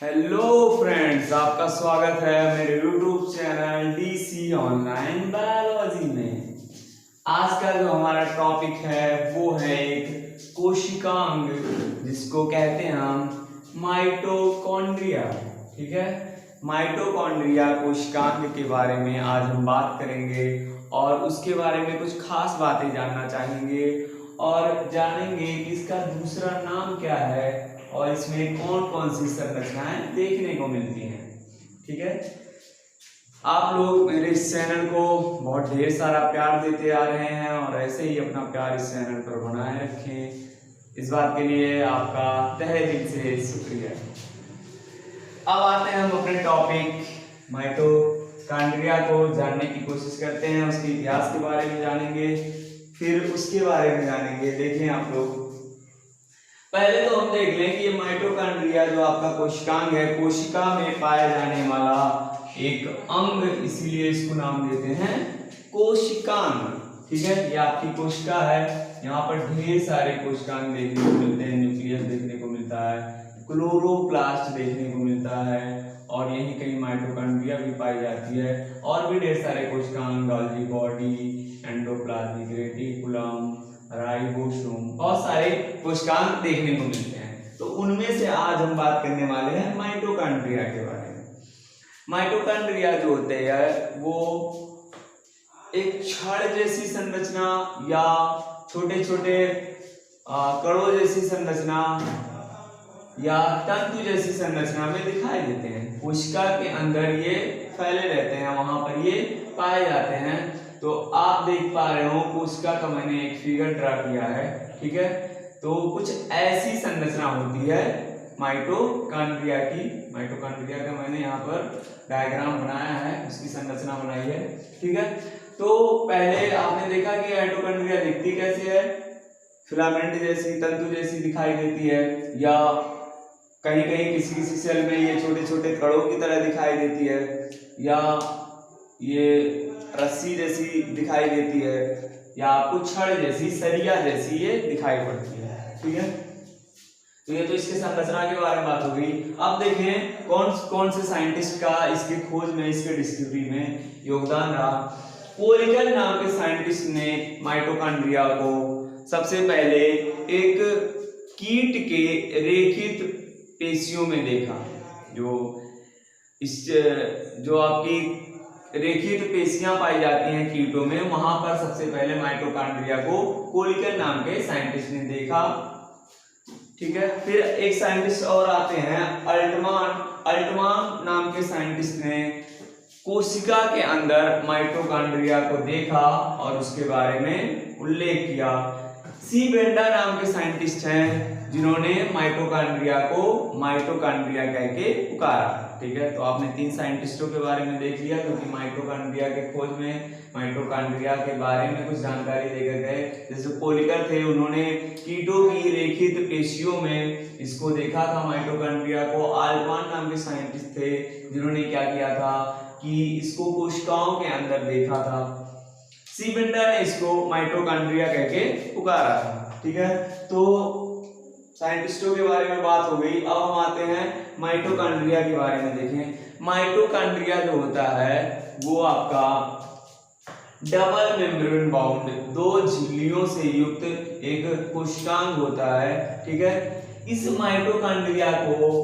Hello friends, आपका स्वागत है मेरे YouTube channel DC online biology में। आज का जो हमारा टॉपिक है वो है एक कोशिकांग, जिसको कहते हैं हम माइटोकॉन्ड्रिया। ठीक है, माइटोकॉन्ड्रिया कोशिकांग के बारे में आज हम बात करेंगे और उसके बारे में कुछ खास बातें जानना चाहेंगे और जानेंगे कि इसका दूसरा नाम क्या है और इसमें कौन कौन सी संरचनाएं देखने को मिलती हैं। ठीक है, आप लोग मेरे इस चैनल को बहुत ढेर सारा प्यार देते आ रहे हैं और ऐसे ही अपना प्यार इस चैनल पर बनाए रखें। इस बात के लिए आपका तहे दिल से शुक्रिया। अब आते हैं हम अपने टॉपिक माइटोकॉन्ड्रिया को जानने की कोशिश करते हैं। उसके इतिहास के बारे में जानेंगे, फिर उसके बारे में जानेंगे। देखें आप लोग, पहले तो हम देख लें कि ये माइटोकॉन्ड्रिया जो आपका कोशिकांग है, कोशिका में पाया जाने वाला एक अंग, इसीलिए इसको नाम देते हैं कोशिकांग। ठीक है, ये आपकी कोशिका है, यहाँ पर ढेर सारे कोशिकांग देखने को मिलते हैं। न्यूक्लियस देखने को मिलता है, क्लोरोप्लास्ट देखने को मिलता है और यहीं कहीं माइटोकॉन्ड्रिया भी पाई जाती है और भी ढेर सारे कोशिकांग, Golgi body, endoplasmic reticulum, ribosome, बहुत सारे कोशिकांग देखने को मिलते हैं। तो उनमें से आज हम बात करने वाले हैं माइटोकॉन्ड्रिया के बारे में। माइटोकॉन्ड्रिया जो होते हैं वो एक छड़ जैसी संरचना या छोटे छोटे कणों जैसी संरचना या तंतु जैसी संरचना में दिखाई देते हैं। कोशिका के अंदर ये फैले रहते हैं, वहां पर ये पाए जाते हैं। तो आप देख पा रहे हो कोशिका का मैंने एक फिगर ड्रा किया है। ठीक है, तो कुछ ऐसी संरचना होती है माइटोकॉन्ड्रिया की। माइटोकॉन्ड्रिया का मैंने यहाँ पर डायग्राम बनाया है, उसकी संरचना बनाई है। ठीक है, तो पहले आपने देखा कि माइटोकॉन्ड्रिया दिखती कैसे है, फिलामेंट जैसी, तंतु जैसी दिखाई देती है, या कहीं कहीं किसी किसी सेल में ये छोटे छोटे कणों की तरह दिखाई देती है, या ये रस्सी जैसी दिखाई देती है, या आपको छड़ जैसी, सरिया जैसी ये दिखाई पड़ती है। ठीक है, तो ये तो इसके संरचना के बारे में बात हो गई। अब देखें कौन कौन से साइंटिस्ट का इसके खोज में, इसके डिस्कवरी में योगदान रहा। पोलिकर नाम के साइंटिस्ट ने माइटोकॉन्ड्रिया को सबसे पहले एक कीट के रेखित पेशियों में देखा। जो आपकी रेखित पेशियां पाई जाती हैं कीटों में, वहां पर सबसे पहले माइटोकॉन्ड्रिया को कोलिकर नाम के साइंटिस्ट ने देखा। ठीक है, फिर एक साइंटिस्ट और आते हैं अल्टमान नाम के साइंटिस्ट ने कोशिका के अंदर माइटोकॉन्ड्रिया को देखा और उसके बारे में उल्लेख किया। सी बेंडा नाम के साइंटिस्ट हैं जिन्होंने माइटोकॉन्ड्रिया को माइटोकॉन्ड्रिया कह के पुकारा। ठीक है, तो आपने 3 साइंटिस्टों के बारे में देख लिया, क्योंकि माइटोकॉन्ड्रिया के खोज में माइटोकॉन्ड्रिया के बारे में कुछ जानकारी देकर गए। जैसे पोलिकर थे, उन्होंने कीटों की रेखित पेशियों में इसको देखा था माइटोकॉन्ड्रिया को। आल्टमान नाम के साइंटिस्ट थे जिन्होंने क्या किया था कि इसको कोशिकाओं के अंदर देखा था। सी बेंडा ने इसको माइटोकॉन्ड्रिया कह के पुकारा था। ठीक है, तो साइंटिस्टों के बारे में बात हो गई। अब हम आते हैं माइटोकॉन्ड्रिया के बारे में। देखें, माइटोकॉन्ड्रिया जो होता है वो आपका डबल मेम्ब्रेन बाउंड, 2 झिल्लियों से युक्त एक कोशिकांग होता है। ठीक है, इस माइटोकॉन्ड्रिया को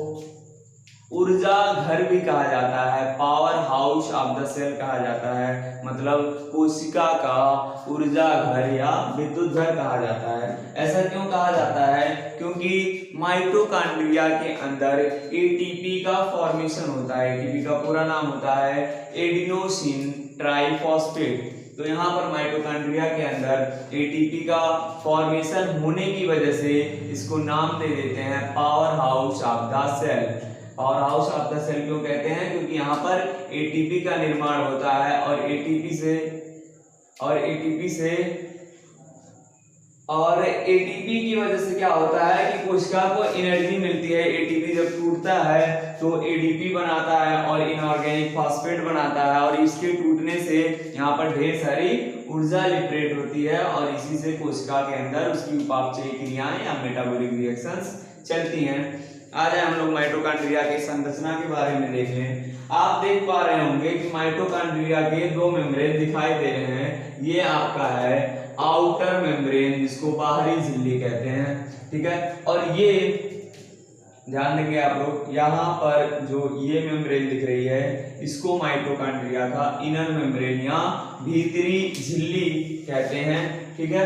ऊर्जा घर भी कहा जाता है, powerhouse of the cell कहा जाता है। मतलब कोशिका का ऊर्जा घर या विद्युत घर कहा जाता है। ऐसा क्यों कहा जाता है? क्योंकि माइटोकॉन्ड्रिया के अंदर एटीपी का फॉर्मेशन होता है। एटीपी का पूरा नाम होता है एडिनोसिन ट्राइफॉस्फेट। तो यहाँ पर माइटोकॉन्ड्रिया के अंदर एटीपी का फॉर्मेशन होने की वजह से इसको नाम दे देते हैं powerhouse of the cell. Powerhouse of the cell क्यों कहते हैं? क्योंकि यहाँ पर एटीपी का निर्माण होता है और एटीपी की वजह से क्या होता है कि कोशिका को एनर्जी मिलती है। एटीपी जब टूटता है तो एडीपी बनाता है और इनऑर्गेनिक फॉस्फेट बनाता है, और इसके टूटने से यहाँ पर ढेर सारी ऊर्जा लिबरेट होती है और इसी से कोशिका के अंदर उसकी उपापचयी क्रियाएं या मेटाबॉलिक रिएक्शंस चलती हैं। आज हम लोग माइटोकॉन्ड्रिया की संरचना के बारे में देखें। आप देख पा रहे होंगे कि माइटोकॉन्ड्रिया के दो मेम्ब्रेन दिखाई दे रहे हैं। ये आपका है आउटर मेम्ब्रेन, जिसको बाहरी झिल्ली कहते हैं, ठीक है। और ये ध्यान देंगे आप लोग, यहाँ पर जो ये मेम्ब्रेन दिख रही है इसको माइटोकॉन्ड्रिया का इनर मेम्ब्रेन या भीतरी झिल्ली कहते हैं, ठीक है।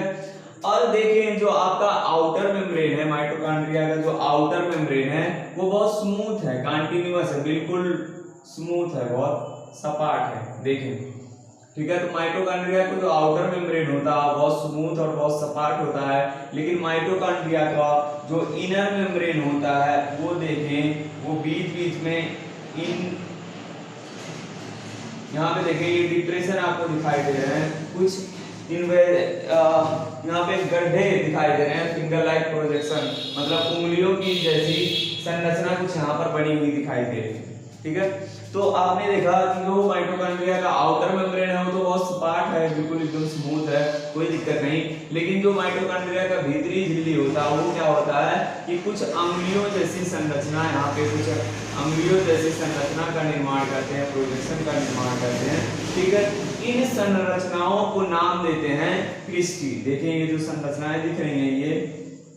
और देखें जो आपका आउटर मेम्ब्रेन है, माइटोकॉन्ड्रिया का जो आउटर मेम्ब्रेन है वो बहुत स्मूथ है, कंटिन्यूअस है, बिल्कुल स्मूथ है, बहुत सपाट है, देखें, ठीक है। तो माइटोकॉन्ड्रिया का जो आउटर मेम्ब्रेन होता है बहुत स्मूथ और बहुत सपाट होता है, लेकिन माइटोकॉन्ड्रिया का जो इनर मेम्ब्रेन होता है वो देखें, वो बीच बीच में इन यहाँ पे देखें ये डिप्रेशन आपको दिखाई दे रहे हैं, कुछ यहाँ पे गड्ढे दिखाई दे रहे हैं, फिंगर लाइक प्रोजेक्शन, मतलब उंगलियों की जैसी संरचना कुछ यहाँ पर बनी हुई दिखाई दे रही है, ठीक है। तो आपने देखा कि जो माइटोकॉन्ड्रिया का आउटर मेम्ब्रेन है वो तो बहुत सपाट है, बिल्कुल एकदम स्मूथ है, कोई दिक्कत नहीं। लेकिन जो माइटोकॉन्ड्रिया का भीतरी झिल्ली होता है वो क्या होता है कि कुछ अंगुलियों जैसी संरचना, यहाँ पे कुछ अंगुलियों जैसी संरचना का निर्माण करते हैं, प्रोजेक्शन का निर्माण करते हैं, ठीक है। इन संरचनाओं को नाम देते हैं क्रिस्टी। देखिए ये जो संरचनाएं दिख रही हैं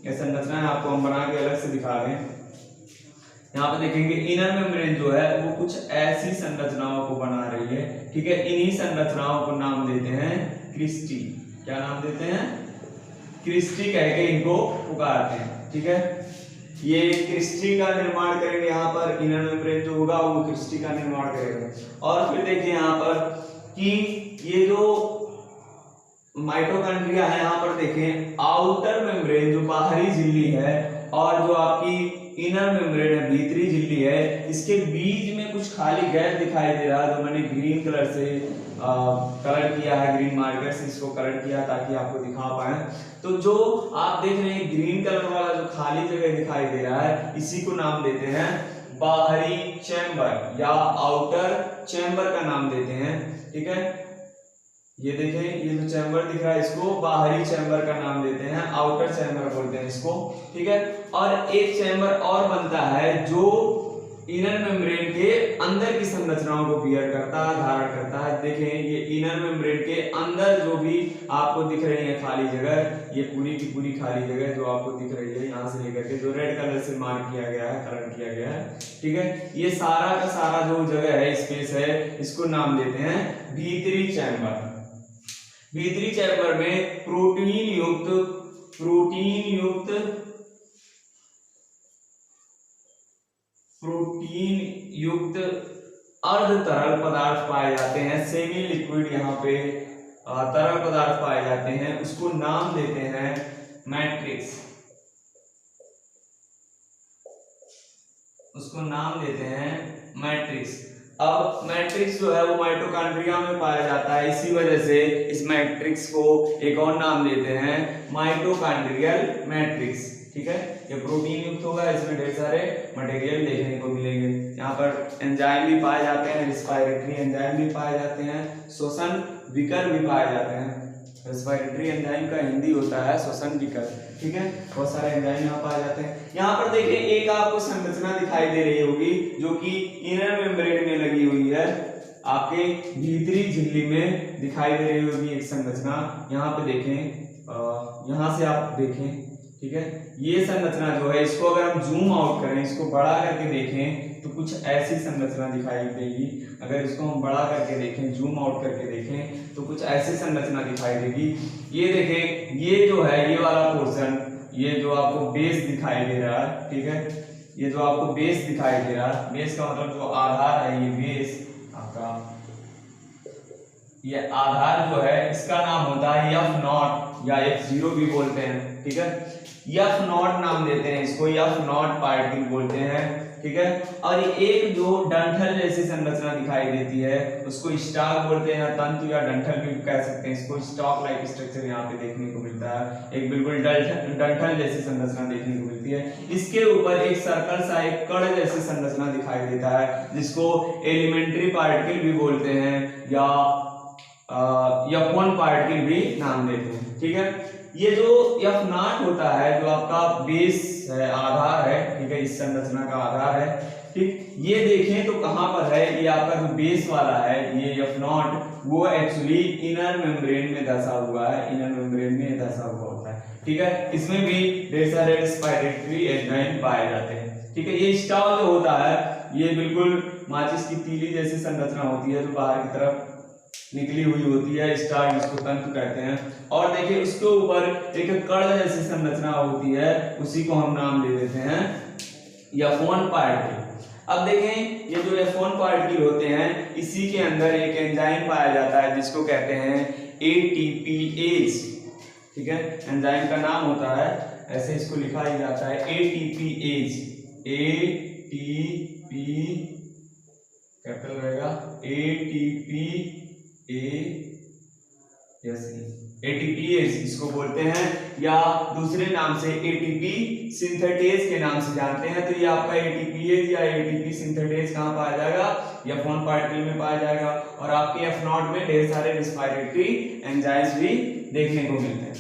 ये संरचनाएं आपको हम बना के अलग से दिखा रहे हैं। यहाँ पे देखेंगे इनर मेम्ब्रेन जो है वो कुछ ऐसी संरचनाओं को बना रही है, ठीक है। इन्हीं संरचनाओं को नाम देते हैं क्रिस्टी। क्या नाम देते हैं? क्रिस्टी कह के इनको पुकारते हैं, ठीक है। ये क्रिस्टी का निर्माण करेंगे, यहाँ पर इनर मेम्ब्रेन जो होगा वो क्रिस्टी का निर्माण करेगा। और फिर देखिए यहाँ पर कि ये जो माइटोकॉन्ड्रिया है, यहाँ पर देखें आउटर मेम्ब्रेन जो बाहरी झिल्ली है और जो आपकी इनर मेम्ब्रेन है भीतरी झिल्ली है, इसके बीच में कुछ खाली गैप दिखाई दे रहा है, जो मैंने ग्रीन कलर से कलर किया है, ग्रीन मार्कर से इसको कलर किया ताकि आपको दिखा पाए। तो जो आप देख रहे हैं ग्रीन कलर वाला जो खाली जगह दिखाई दे रहा है, इसी को नाम देते हैं बाहरी चैम्बर या आउटर चैम्बर का नाम देते हैं, ठीक है। ये देखें ये जो चैम्बर दिख रहा है इसको बाहरी चैम्बर का नाम देते हैं, आउटर चैम्बर बोलते हैं इसको, ठीक है। और एक चैम्बर और बनता है जो इनर मेम्ब्रेन के अंदर की संरचनाओं को बियर करता है, धारण करता है। देखें ये इनर मेम्ब्रेन के अंदर जो भी आपको दिख रही है खाली जगह, ये पूरी की पूरी खाली जगह जो आपको दिख रही है यहाँ से लेकर के जो रेड कलर से मार्क किया गया है, कलर किया गया है, ठीक है। ये सारा का सारा जो जगह है, स्पेस है, इसको नाम देते हैं भीतरी चैम्बर। भीतरी चैम्बर में प्रोटीन युक्त अर्ध तरल पदार्थ पाए जाते हैं, सेमी लिक्विड यहाँ पे तरल पदार्थ पाए जाते हैं, उसको नाम देते हैं मैट्रिक्स, उसको नाम देते हैं मैट्रिक्स। अब मैट्रिक्स जो है वो माइटोकॉन्ड्रिया में पाया जाता है, इसी वजह से इस मैट्रिक्स को एक और नाम देते हैं माइटोकॉन्ड्रियल मैट्रिक्स, ठीक है। ये प्रोटीन युक्त होगा, इसमें ढेर सारे मटेरियल देखने को मिलेंगे। यहाँ पर एंजाइम भी पाए जाते हैं, रेस्पिरेटरी एंजाइम भी पाए जाते हैं, श्वसन विकर भी पाए जाते हैं। रेस्पिरेटरी एंजाइम का हिंदी होता है श्वसन विकर, ठीक है। बहुत सारे एंजाइम यहाँ पाए जाते हैं। यहाँ पर देखिए एक आपको संरचना दिखाई दे रही होगी जो कि इनर मेम्ब्रेन में लगी हुई है, आपके भीतरी झिल्ली में दिखाई दे रही होगी एक संरचना। यहाँ पे देखें, यहाँ से आप देखें, ठीक है। ये संरचना जो है इसको अगर हम जूम आउट करें, इसको बड़ा करके देखें तो कुछ ऐसी संरचना दिखाई देगी। अगर इसको हम बड़ा करके देखें, जूम आउट करके देखें तो कुछ ऐसी संरचना दिखाई देगी। ये देखें ये जो है ये वाला पोर्शन, ये जो आपको बेस दिखाई दे रहा है, ठीक है। ये जो आपको बेस दिखाई दे रहा है, बेस का मतलब जो आधार है, ये बेस आपका, ये आधार जो है इसका नाम होता है F0 या F0 भी बोलते हैं, ठीक है। F0 नाम देते हैं इसको, F0 पार्टिकल बोलते हैं, ठीक है। और एक जो डंठल जैसी संरचना दिखाई देती है उसको स्टॉक बोलते हैं, तंतु या डंठल भी कह सकते हैं इसको। स्टॉक लाइक स्ट्रक्चर यहाँ पे देखने को मिलता है, एक बिल्कुल डंठल जैसी संरचना देखने को मिलती है। इसके ऊपर एक सर्कल सा एक कड़ जैसी संरचना दिखाई देता है जिसको एलिमेंट्री पार्टिकल भी बोलते हैं या F1 पार्टिकल भी नाम देते हैं, ठीक है। ये जो F0 होता है, जो आपका बेस है, आधार है, ठीक है, इस संरचना का आधार है, ठीक। ये देखें तो कहाँ पर है, ये आपका जो बेस वाला है, ये F0, वो एक्चुअली इनर मेम्ब्रेन में धंसा हुआ है, इनर मेम्ब्रेन में धंसा हुआ होता है, ठीक है। इसमें भी ढेर सारे रेस्पिरेटरी एंजाइम पाए जाते हैं, ठीक है। ये स्टॉल जो होता है, ये बिल्कुल माचिस की तीली जैसी संरचना होती है, जो बाहर की तरफ निकली हुई होती है, स्टार इसको तंतु कहते हैं। और देखिए उसके ऊपर एक कड़ जैसी संरचना होती है, उसी को हम नाम दे देते हैं F1 पार्टिकल। अब देखें ये जो F1 पार्टिकल होते हैं, इसी के अंदर एक एंजाइम पाया जाता है जिसको कहते हैं ATPase, ठीक है। एंजाइम का नाम होता है, ऐसे इसको लिखा ही जाता है ATPase, ATP कैपिटल रहेगा, ATPase इसको बोलते हैं, या दूसरे नाम से ATP सिंथेटेज के नाम से जानते हैं। तो ये आपका ATPase या ATP सिंथेटेज कहाँ पाया जाएगा, F1 पार्टिकल में पाया जाएगा। और आपके F0 में ढेर सारे रेस्पिरेटरी एंजाइम्स भी देखने को मिलते हैं,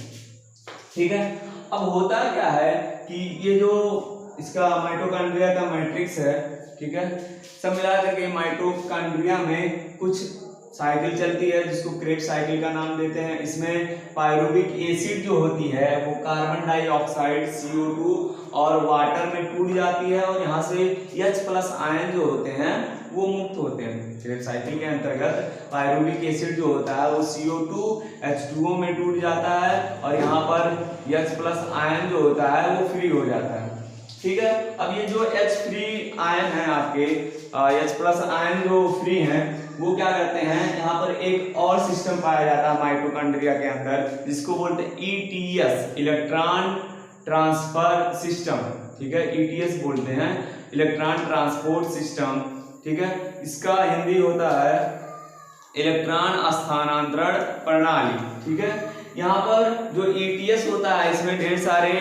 ठीक है। अब होता क्या है कि ये जो इसका माइटोकॉन्ड्रिया का मैट्रिक्स है, ठीक है, सब मिला करके माइटोकॉन्ड्रिया में कुछ साइकिल चलती है जिसको क्रेब्स साइकिल का नाम देते हैं। इसमें पायरुविक एसिड जो होती है वो कार्बन डाइऑक्साइड CO2 और वाटर में टूट जाती है, और यहाँ से H+ आयन जो होते हैं वो मुक्त होते हैं। क्रेब्स साइकिल के अंतर्गत पायरुविक एसिड जो होता है वो CO2 H2O में टूट जाता है, और यहाँ पर H+ आयन जो होता है वो फ्री हो जाता है, ठीक है। अब ये जो H फ्री आयन है आपके, H+ आयन जो फ्री हैं, वो क्या करते हैं, यहाँ पर एक और सिस्टम पाया जाता है माइटोकॉन्ड्रिया के अंदर, जिसको बोलते हैं ETS, इलेक्ट्रॉन ट्रांसफर सिस्टम, ठीक है। ETS बोलते हैं, इलेक्ट्रॉन ट्रांसपोर्ट सिस्टम, ठीक है। इसका हिंदी होता है इलेक्ट्रॉन स्थानांतरण प्रणाली, ठीक है। यहाँ पर जो ETS होता है, इसमें ढेर सारे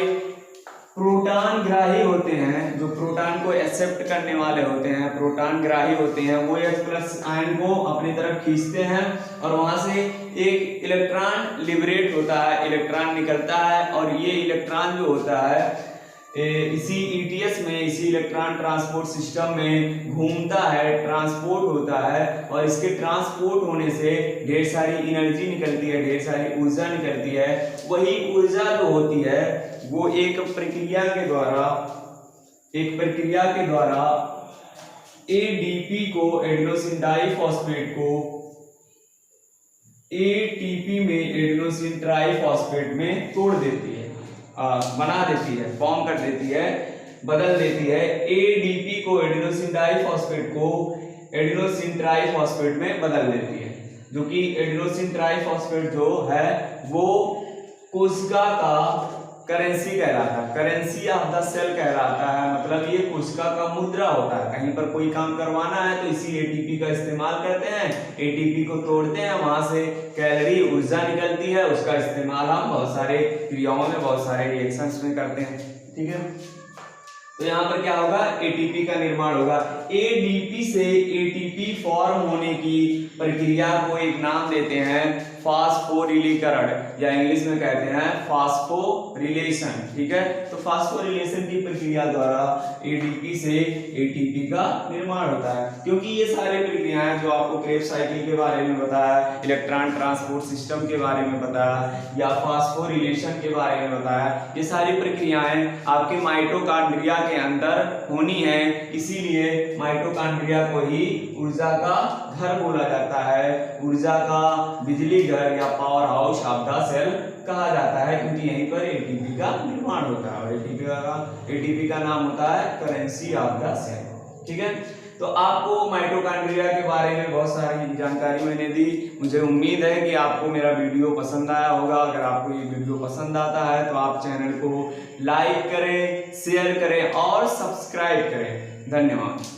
प्रोटॉन ग्राही होते हैं, जो प्रोटॉन को एक्सेप्ट करने वाले होते हैं, प्रोटॉन ग्राही होते हैं, वो H+ आयन को अपनी तरफ खींचते हैं, और वहां से एक इलेक्ट्रॉन लिबरेट होता है, इलेक्ट्रॉन निकलता है, और ये इलेक्ट्रॉन जो होता है इसी ETS में, इसी इलेक्ट्रॉन ट्रांसपोर्ट सिस्टम में घूमता है, ट्रांसपोर्ट होता है, और इसके ट्रांसपोर्ट होने से ढेर सारी एनर्जी निकलती है, ढेर सारी ऊर्जा निकलती है। वही ऊर्जा जो होती है वो एक प्रक्रिया के द्वारा ADP को, एडेनोसिन डाइफॉस्फेट को ATP में, एडेनोसिन ट्राइफॉस्फेट में तोड़ देती है, बना देती है, फॉर्म कर देती है, बदल देती है। ADP को, एडेनोसिन डाइफॉस्फेट को एडेनोसिन ट्राइफॉस्फेट में बदल देती है, जो कि एडेनोसिन ट्राइफॉस्फेट जो है वो कोशिका का करेंसी कहलाता है, करेंसी ऑफ द सेल कहलाता है। मतलब ये कोशिका का मुद्रा होता है। कहीं पर कोई काम करवाना है तो इसी ATP का इस्तेमाल करते हैं, ATP को तोड़ते हैं, वहां से कैलोरी ऊर्जा निकलती है, उसका इस्तेमाल हम बहुत सारे क्रियाओं में, बहुत सारे रिएक्शंस में करते हैं, ठीक है। तो यहाँ पर क्या होगा, ATP का निर्माण होगा। ADP से ATP फॉर्म होने की प्रक्रिया को एक नाम देते हैं फास्फोरिलीकरण, या इंग्लिश में कहते हैं फास्फोरिलेशन, ठीक है। तो फास्फोरिलेशन की प्रक्रिया द्वारा ADP से ATP का निर्माण होता है। क्योंकि ये सारी प्रक्रियाएं जो आपको क्रेब्स साइकिल के बारे में बताया, इलेक्ट्रॉन ट्रांसपोर्ट सिस्टम के बारे में बताया, या फास्फोरिलेशन के बारे में बताया, ये सारी प्रक्रियाएं आपके माइटोकॉन्ड्रिया के अंदर होनी है। इसीलिए माइटोकॉन्ड्रिया को ही ऊर्जा का घर बोला जाता है, ऊर्जा का बिजली घर या powerhouse of the cell कहा जाता है, क्योंकि यहीं पर ATP का निर्माण होता है, और ATP का नाम होता है करेंसी ऑफ द सेल, ठीक है। तो आपको माइटोकॉन्ड्रिया के बारे में बहुत सारी जानकारी मैंने दी। मुझे उम्मीद है कि आपको मेरा वीडियो पसंद आया होगा। अगर आपको ये वीडियो पसंद आता है तो आप चैनल को लाइक करें, शेयर करें और सब्सक्राइब करें। धन्यवाद।